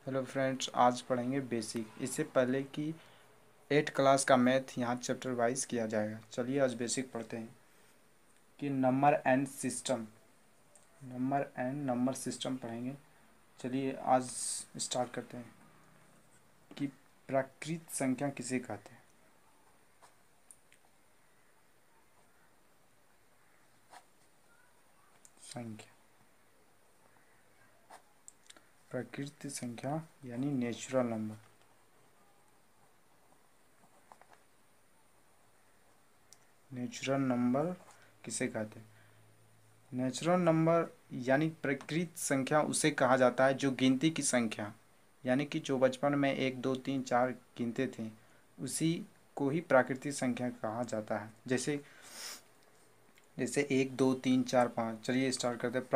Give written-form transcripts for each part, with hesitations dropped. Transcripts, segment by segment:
Hello friends, आज पढ़ेंगे basic. इससे पहले कि 8 क्लास का मैथ यहाँ चैप्टर वाइज किया जाएगा। चलिए आज बेसिक पढ़ते हैं कि number and system, number system पढ़ेंगे। चलिए आज स्टार्ट करते हैं कि प्राकृत संख्या किसे कहते हैं। संख्या, प्राकृत संख्या यानी नेचुरल नंबर। नेचुरल नंबर किसे कहते हैं? नेचुरल नंबर यानी प्रकृत संख्या उसे कहा जाता है जो गिनती की संख्या, यानी कि जो बचपन में 1 2 3 4 गिनते थे, उसी को ही प्राकृतिक संख्या कहा जाता है। जैसे जैसे 1 2 3 4 5। चलिए स्टार्ट करते हैं।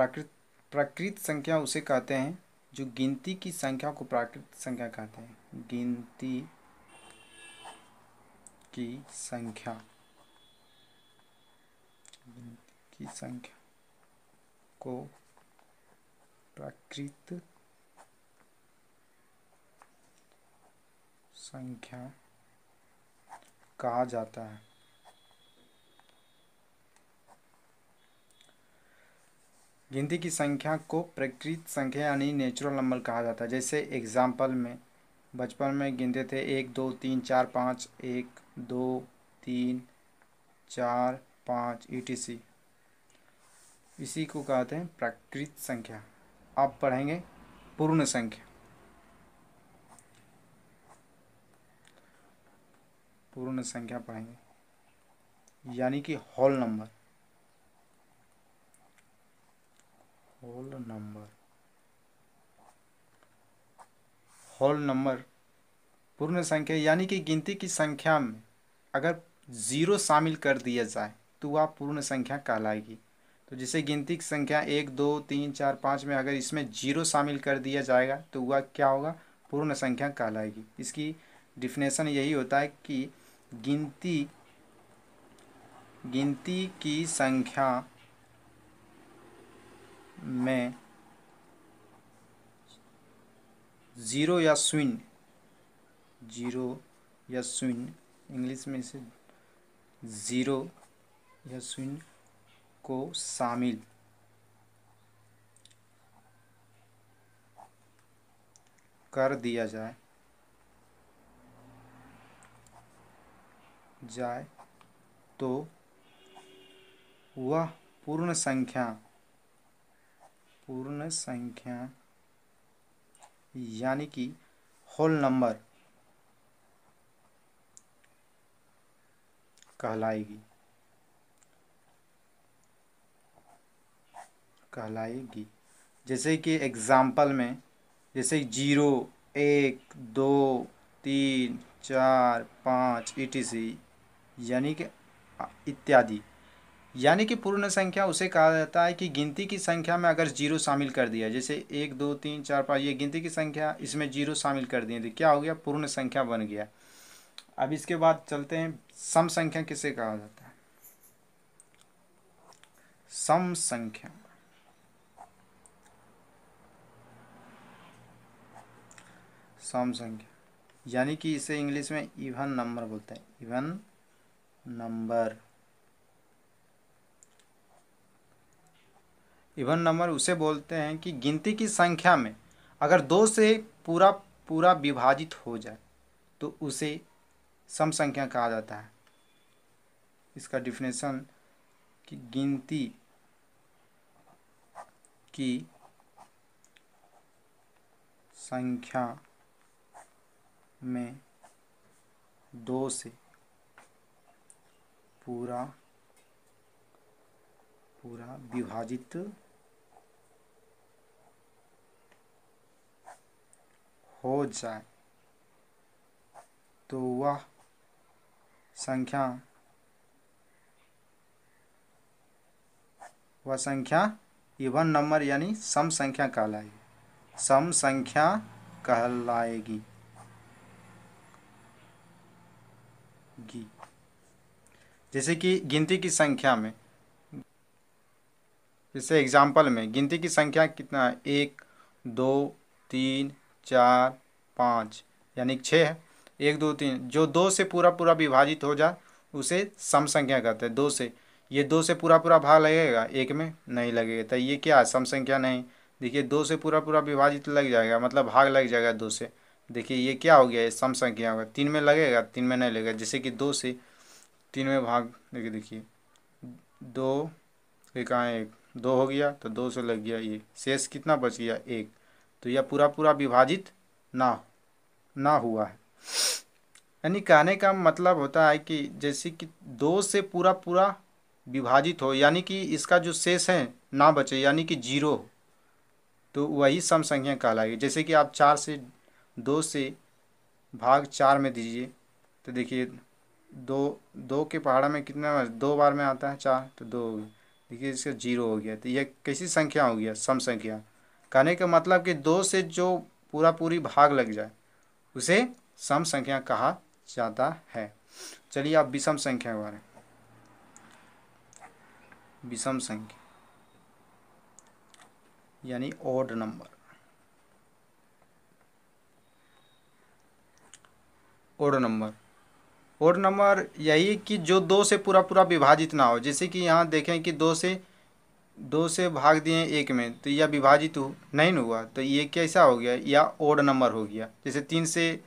प्राकृत संख्या उसे कहते हैं जो गिनती की संख्या को प्राकृत संख्या कहते हैं। गिनती की संख्या, गिनती की संख्या को प्राकृत संख्या कहा जाता है। गिनती की संख्या को प्रकृत संख्या यानी नेचुरल नंबर कहा जाता है। जैसे एग्जाम्पल में बचपन में गिनते थे 1 2 3 4 5, 1 2 3 4 5 etc। इसी को कहते हैं प्राकृत संख्या। अब पढ़ेंगे पूर्ण संख्या। पूर्ण संख्या पढ़ेंगे यानी कि whole number. Whole number, whole number पूर्ण संख्या यानी कि गिनती की संख्या में अगर ज़ीरो शामिल कर दिया जाए तो वह पूर्ण संख्या कहलाएगी। तो जैसे गिनती की संख्या 1 2 3 4 5 में अगर इसमें जीरो शामिल कर दिया जाएगा तो वह क्या होगा? पूर्ण संख्या कहलाएगी। इसकी डिफिनेशन यही होता है कि गिनती गिनती की संख्या में ज़ीरो या शून्य, जीरो या शून्य, इंग्लिश में इसे ज़ीरो या शून्य को शामिल कर दिया जाए तो वह पूर्ण संख्या यानी कि होल नंबर कहलाएगी। जैसे कि एग्जाम्पल में जैसे 0 1 2 3 4 5 etc, यानी कि इत्यादि। यानी कि पूर्ण संख्या उसे कहा जाता है कि गिनती की संख्या में अगर जीरो शामिल कर दिया, जैसे 1 2 3 4 5 ये गिनती की संख्या, इसमें जीरो शामिल कर दिए तो क्या हो गया? पूर्ण संख्या बन गया। अब इसके बाद चलते हैं सम संख्या किसे कहा जाता है। सम संख्या, सम संख्या यानी कि इसे इंग्लिश में इवन नंबर बोलते हैं। इवन नंबर, इवन नंबर उसे बोलते हैं कि गिनती की संख्या में अगर दो से पूरा पूरा विभाजित हो जाए तो उसे सम संख्या कहा जाता है। इसका डिफिनेशन कि गिनती की संख्या में दो से पूरा विभाजित हो जाए तो वह संख्या इवन नंबर यानी सम संख्या कहलाएगी। सम संख्या कहलाएगी। जैसे कि गिनती की संख्या में, जैसे एग्जाम्पल में गिनती की संख्या कितना है? 1 2 3 4 5 यानी 6 है। 1 2 3 जो 2 से पूरा पूरा विभाजित हो जाए उसे सम संख्या कहते हैं। 2 से, ये 2 से पूरा पूरा भाग लगेगा, 1 में नहीं लगेगा, तो ये क्या है, सम संख्या नहीं। देखिए 2 से पूरा पूरा विभाजित लग जाएगा, मतलब भाग लग जाएगा 2 से। देखिए ये क्या हो गया, ये सम संख्या होगा। 3 में लगेगा, 3 में नहीं लगेगा। जैसे कि 2 से 3 में भाग, देखिए 2 एक कहाँ है, 1 2 हो गया, तो 2 से लग गया ये, शेष कितना बच गया, 1। तो यह पूरा पूरा विभाजित ना हुआ है। यानी कहने का मतलब होता है कि जैसे कि 2 से पूरा पूरा विभाजित हो, यानी कि इसका जो शेष है ना बचे, यानी कि 0 हो, तो वही सम संख्या कहलाएगी। जैसे कि आप 4 से 2 से भाग 4 में दीजिए, तो देखिए 2 के पहाड़ा में कितना बार, 2 बार में आता है 4, तो 2 हो गया। देखिए इसका 0 हो गया, तो यह कैसी संख्या हो गया, सम संख्या। कहने का मतलब कि 2 से जो पूरा पूरी भाग लग जाए उसे सम संख्या कहा जाता है। चलिए आप विषम संख्या के बारे में, विषम संख्या यानी ऑड नंबर। ऑड नंबर यही कि जो 2 से पूरा पूरा विभाजित ना हो। जैसे कि यहाँ देखें कि 2 से भाग दिए 1 में, तो यह विभाजित नहीं न हुआ, तो ये कैसा हो गया, या ऑड नंबर हो गया। जैसे 3 से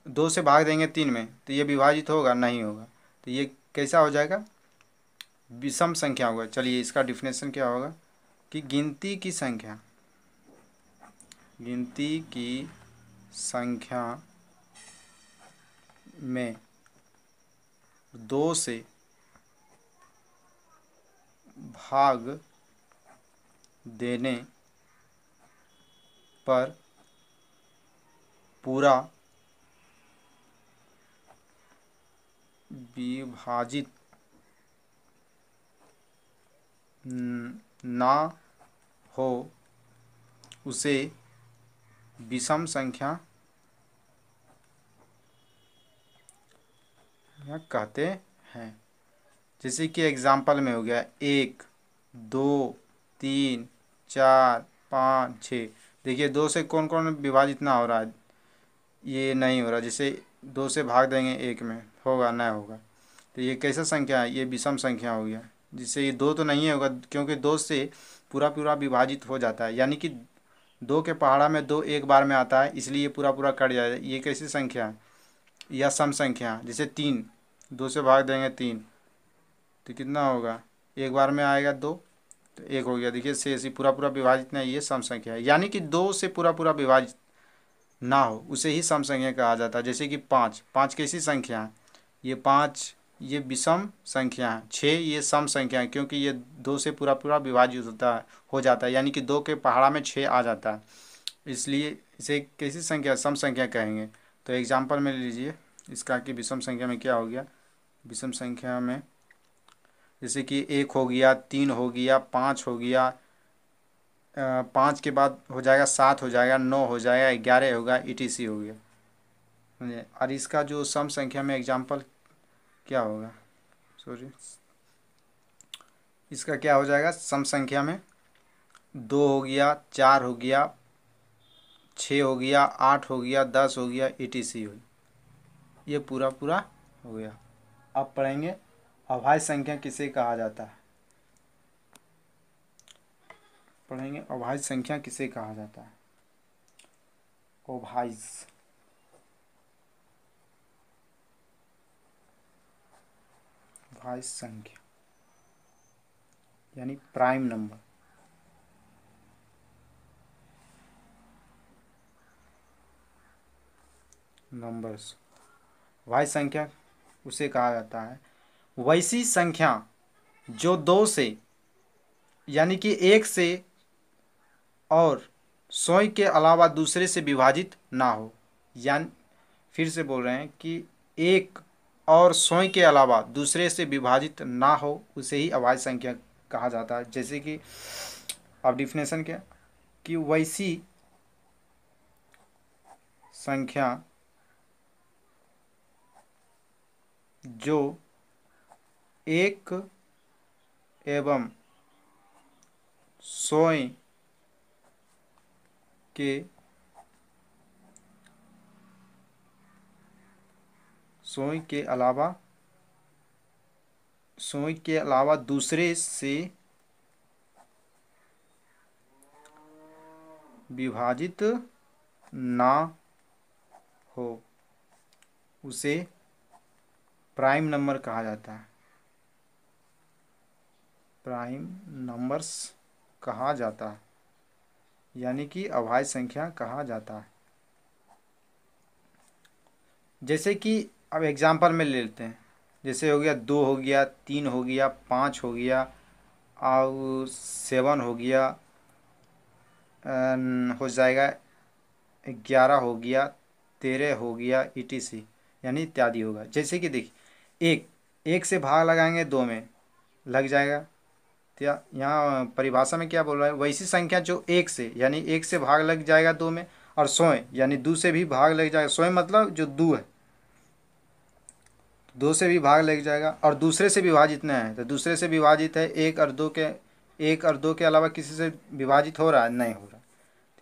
2 से भाग देंगे 3 में, तो ये विभाजित होगा, नहीं होगा, तो ये कैसा हो जाएगा, विषम संख्या होगा। चलिए इसका डिफिनेशन क्या होगा कि गिनती की संख्या में 2 से भाग देने पर पूरा विभाजित ना हो उसे विषम संख्या कहते हैं। जैसे कि एग्जाम्पल में हो गया 1 2 3 4 5 6। देखिए 2 से कौन कौन विभाजित ना हो रहा है, ये नहीं हो रहा। जैसे 2 से भाग देंगे 1 में, होगा नहीं होगा, तो ये कैसा संख्या है, ये विषम संख्या हो गया। जिससे ये 2 तो नहीं होगा, क्योंकि 2 से पूरा पूरा विभाजित हो जाता है, यानी कि 2 के पहाड़ा में 2 एक बार में आता है, इसलिए ये पूरा पूरा कट जाएगा। ये कैसी संख्या है, या सम संख्या। जैसे 3, 2 से भाग देंगे 3, तो कितना होगा, एक बार में आएगा 2, तो 1 हो गया। देखिए शेष ही पूरा पूरा विभाजित नहीं, ये सम संख्या है। यानी कि 2 से पूरा पूरा विभाजित ना हो उसे ही सम संख्या कहा जाता है। जैसे कि 5 कैसी संख्या है, ये 5 ये विषम संख्या है। 6 ये सम संख्या है, क्योंकि ये 2 से पूरा पूरा विभाजित हो जाता है, यानी कि 2 के पहाड़ा में 6 आ जाता है, इसलिए इसे कैसी संख्या, सम संख्या कहेंगे। तो एग्जाम्पल में लीजिए इसका कि विषम संख्या में क्या हो गया। विषम संख्या में जैसे कि 1 हो गया, 3 हो गया, 5 हो गया, 5 के बाद हो जाएगा 7 हो जाएगा, 9 हो जाएगा, 11 होगा, etc हो गया, समझे। और इसका जो सम संख्या में एग्जाम्पल क्या होगा, सॉरी, इसका क्या हो जाएगा, सम संख्या में 2 हो गया, 4 हो गया, 6 हो गया, 8 हो गया, 10 हो गया, etc हो गया। ये पूरा पूरा हो गया। अब पढ़ेंगे अभाज्य संख्या किसे कहा जाता है। पढ़ेंगे अभाज्य संख्या किसे कहा जाता है। अभाज्य संख्या यानी प्राइम नंबर्स। अभाज्य संख्या उसे कहा जाता है वैसी संख्या जो 2 से यानी कि 1 से और 100 के अलावा दूसरे से विभाजित ना हो। यानी फिर से बोल रहे हैं कि 1 और 100 के अलावा दूसरे से विभाजित ना हो उसे ही अभाज्य संख्या कहा जाता है। जैसे कि अब डिफिनेशन क्या कि वैसी संख्या जो 1 एवं 100 के सोई के अलावा दूसरे से विभाजित ना हो उसे प्राइम नंबर कहा जाता है। प्राइम नंबर्स कहा जाता है, यानी कि अभाज्य संख्या कहा जाता है। जैसे कि अब एग्जांपल में ले लेते हैं, जैसे हो गया 2 हो गया, 3 हो गया, 5 हो गया और 7 हो गया, हो जाएगा 11 हो गया, 13 हो गया, ईटीसी यानी इत्यादि होगा। जैसे कि देखिए एक से भाग लगाएंगे 2 में लग जाएगा। तो यहाँ परिभाषा में क्या बोल रहा है, वैसी संख्या जो 1 से यानी 1 से भाग लग जाएगा 2 में, और 100 यानी 2 से भी भाग लग जाएगा। 100 मतलब जो 2 है, 2 से भी भाग लग जाएगा। और दूसरे से विभाजित नहीं है, तो दूसरे से विभाजित है 1 और 2 के अलावा किसी से विभाजित हो रहा है, नहीं हो रहा।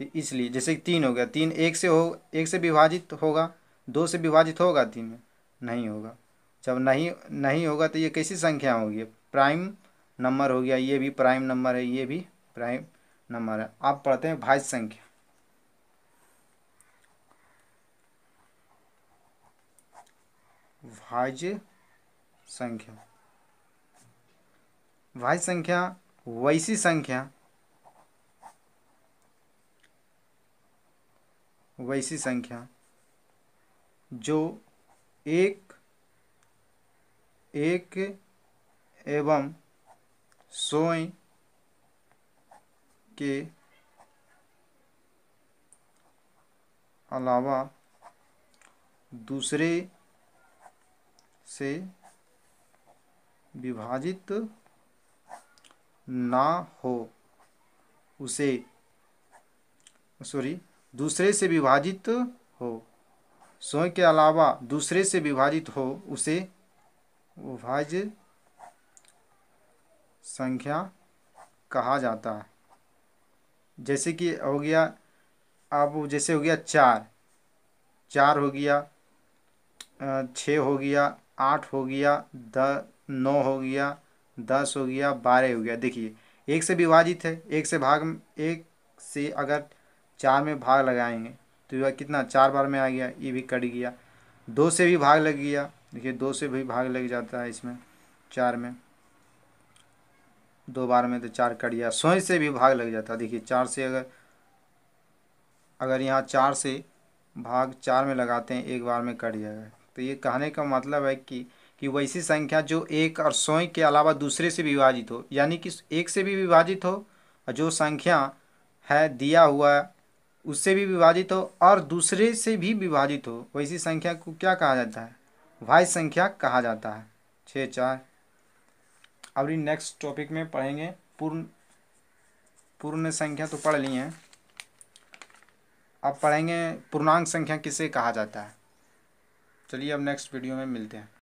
तो इसलिए जैसे 3 हो गया, 3 1 से विभाजित होगा, 2 से विभाजित होगा 3 में, नहीं होगा। जब नहीं होगा तो ये कैसी संख्या होगी, प्राइम नंबर हो गया। ये भी प्राइम नंबर है, ये भी प्राइम नंबर है। आप पढ़ते हैं भाज्य संख्या। भाज्य संख्या भाज्य संख्या वैसी संख्या जो एक एवं 100 के अलावा दूसरे से विभाजित ना हो उसे दूसरे से विभाजित हो, 100 के अलावा दूसरे से विभाजित हो उसे भाज्य संख्या कहा जाता है। जैसे कि हो गया, अब जैसे हो गया 4 हो गया, 6 हो गया, 8 हो गया, 9 हो गया, 10 हो गया, 12 हो गया। देखिए 1 से विभाजित है, 1 से अगर 4 में भाग लगाएंगे तो यह कितना 4 बार में आ गया, ये भी कट गया। 2 से भी भाग लग गया, देखिए 2 से भी भाग लग जाता है इसमें 4 में, 2 बार में तो 4 कट गया। 100 से भी भाग लग जाता है, देखिए 4 से अगर यहाँ 4 से भाग 4 में लगाते हैं, 1 बार में कट जाएगा। तो ये कहने का मतलब है कि वैसी संख्या जो 1 और 100 के अलावा दूसरे से विभाजित हो, यानी कि 1 से भी विभाजित हो और जो संख्या है दिया हुआ है उससे भी विभाजित हो और दूसरे से भी विभाजित हो, वैसी संख्या को क्या कहा जाता है, भाज्य संख्या कहा जाता है। 6-4। अब नेक्स्ट टॉपिक में पढ़ेंगे पूर्ण संख्या तो पढ़ लिए हैं, अब पढ़ेंगे पूर्णांक संख्या किसे कहा जाता है। चलिए अब नेक्स्ट वीडियो में मिलते हैं।